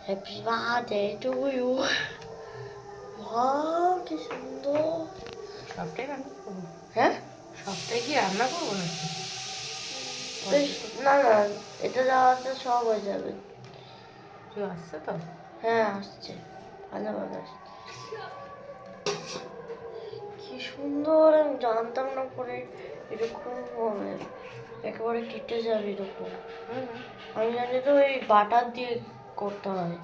Happy birthday to you. Wow কি সুন্দর। সবটাই রান্না করবো? হ্যাঁ, সবটাই কি রান্না করবো নাকি? বেশ, না না, এটা যাওয়াতে সব হয়ে যাবে। কেউ আসছে তো? হ্যাঁ আসছে, ভালো ভালো আসছে। কি সুন্দর, আমি জানতাম না পরে এরকম হবে, একেবারে কেটে যাবে এরকম। আমি জানি তো ওই বাটার দিয়ে করতে হয়।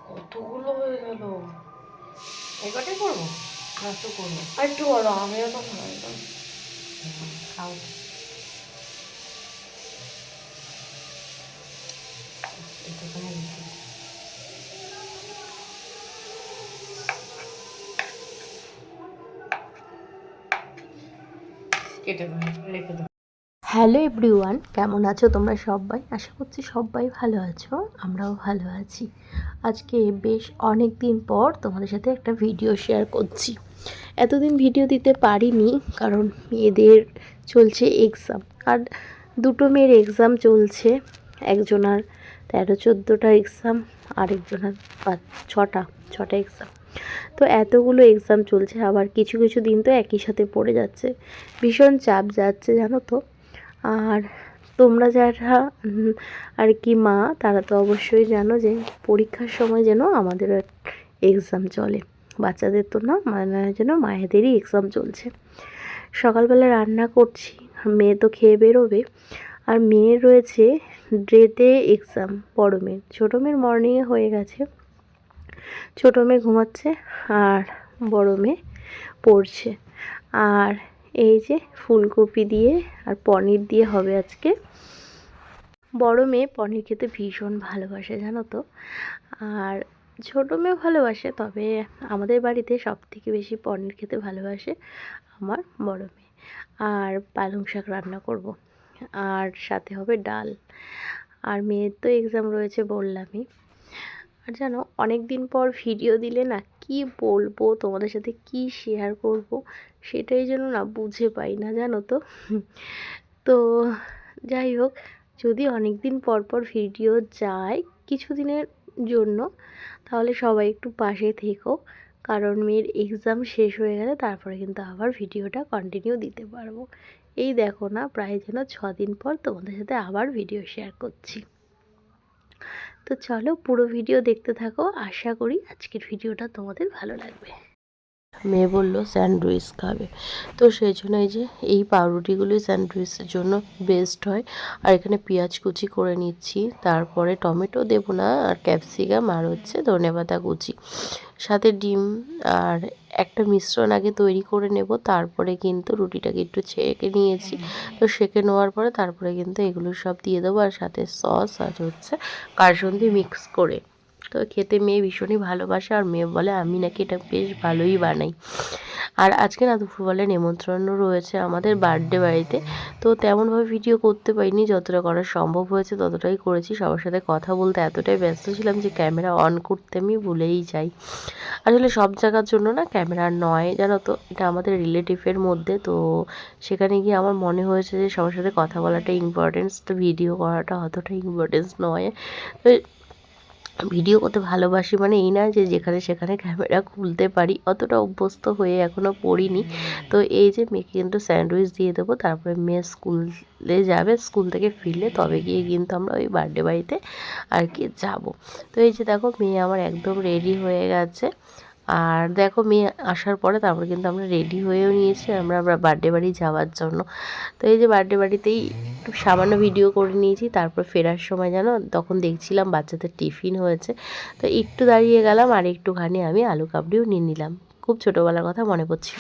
কতগুলো হয়ে গেল। এবারটাই করবো না তো করবো? আর একটু বলো, আমিও তো খাই না। খাও। একটুখানি রেখে দিই। কেটে দাও, রেখে দাও। হ্যালো এভরিওয়ান, কেমন আছো তোমরা সবাই? আশা করছি সবাই ভালো আছো, আমরাও ভালো আছি। আজকে বেশ অনেক দিন পর তোমাদের সাথে একটা ভিডিও শেয়ার করছি। এতদিন ভিডিও দিতে পারিনি কারণ মেয়েদের চলছে এক্সাম, আর দুটো মেয়ের এক্সাম চলছে। একজনার 13-14টা এক্সাম, আরেকজনার ছটা এক্সাম। তো এতগুলো এক্সাম চলছে, আবার কিছু কিছু দিন তো একই সাথে পড়ে যাচ্ছে, ভীষণ চাপ যাচ্ছে জানো তো। আর তোমরা যারা আর কি মা, তারা তো অবশ্যই জানো যে পরীক্ষার সময় যেন আমাদের এক্সাম চলে, বাচ্চাদের তো না, মানে যেন মায়েদেরই এক্সাম চলছে। সকালবেলা রান্না করছি, মেয়ে তো খেয়ে বেরোবে, আর মেয়ের রয়েছে ড্রেতে এক্সাম। বড় মেয়ে, ছোটো মেয়ের মর্নিংয়ে হয়ে গেছে, ছোটো মেয়ে ঘুমাচ্ছে আর বড় মেয়ে পড়ছে। আর এই যে ফুলকপি দিয়ে আর পনির দিয়ে হবে আজকে। বড় মেয়ে পনির খেতে ভীষণ ভালোবাসে জানো তো, আর ছোটো মেয়েও ভালোবাসে, তবে আমাদের বাড়িতে সবথেকে বেশি পনির খেতে ভালোবাসে আমার বড় মেয়ে। আর পালং শাক রান্না করব, আর সাথে হবে ডাল। আর মেয়ের তো এক্সাম রয়েছে বললামই। আর জানো, অনেক দিন পর ভিডিও দিলে না কি বলবো তোমাদের সাথে, কি শেয়ার করব সেটাই যেন না বুঝে পাই না জানো তো। তো যাই হোক, যদি অনেক দিন পর পর ভিডিও যায় কিছুদিনের জন্য, তাহলে সবাই একটু পাশে থেকো, কারণ মেয়ের এক্সাম শেষ হয়ে গেলে তারপরে কিন্তু আবার ভিডিওটা কন্টিনিউ দিতে পারবো। এই দেখো না, প্রায় যেন 6 দিন পর তোমাদের সাথে আবার ভিডিও শেয়ার করছি। তো চলো পুরো ভিডিও দেখতে থাকো, আশা করি আজকের ভিডিওটা তোমাদের ভালো লাগবে। মেয়ে বললো স্যান্ডউইচ খাবে, তো সেই জন্য এই যে এই পাউরুটিগুলোই স্যান্ডউইচের জন্য বেস্ট হয়। আর এখানে পেঁয়াজ কুচি করে নিচ্ছি, তারপরে টমেটো দেবো না, আর ক্যাপসিকাম আর হচ্ছে ধনেপাতা কুচি, সাথে ডিম আর একটা মিশ্রণ আগে তৈরি করে নেব। তারপরে কিন্তু রুটিটাকে একটু ছেঁকে নিয়েছি, তো সেঁকে নেওয়ার পরে তারপরে কিন্তু এগুলো সব দিয়ে দেবো, আর সাথে সস আর হচ্ছে কাসুন্দি মিক্স করে। তো খেতে মেয়ে ভীষণই ভালোবাসে, আর মেয়ে বলে আমি নাকি এটা বেশ ভালোই বানাই। আর আজকে না দুপুরবেলা নেমন্ত্রণও রয়েছে আমাদের বার্থডে বাড়িতে, তো তেমনভাবে ভিডিও করতে পারিনি, যতটা করা সম্ভব হয়েছে ততটাই করেছি। সবার সাথে কথা বলতে এতটাই ব্যস্ত ছিলাম যে ক্যামেরা অন করতে আমি ভুলেই যাই। আসলে সব জায়গার জন্য না ক্যামেরা নয় জানো তো, এটা আমাদের রিলেটিভের মধ্যে, তো সেখানে গিয়ে আমার মনে হয়েছে যে সবার সাথে কথা বলাটা ইম্পর্টেন্স, তো ভিডিও করাটা অতটা ইম্পর্টেন্স নয়। তো ভিডিও করতে ভালোবাসি মানে এই না যে যেখানে সেখানে ক্যামেরা খুলতে পারি, অতটা অভ্যস্ত হয়ে এখনও পড়িনি। তো এই যে মেয়েকে কিন্তু স্যান্ডউইচ দিয়ে দেবো, তারপরে মেয়ে স্কুলে যাবে, স্কুল থেকে ফিরলে তবে গিয়ে কিন্তু আমরা ওই বার্থডে বাড়িতে আর কি যাব। তো এই যে দেখো মেয়ে আমার একদম রেডি হয়ে গেছে, আর দেখো মেয়ে আসার পরে তারপরে কিন্তু আমরা রেডি হয়েও নিয়েছি আমরা বার্থডে বাড়ি যাওয়ার জন্য। তো এই যে বার্থডে বাড়িতেই একটু সামান্য ভিডিও করে নিয়েছি, তারপর ফেরার সময় জানো তখন দেখছিলাম বাচ্চাদের টিফিন হয়েছে, তো একটু দাঁড়িয়ে গেলাম আর একটুখানি আমি আলু কাবলিও নিয়ে নিলাম, খুব ছোটোবেলার কথা মনে পড়ছিল।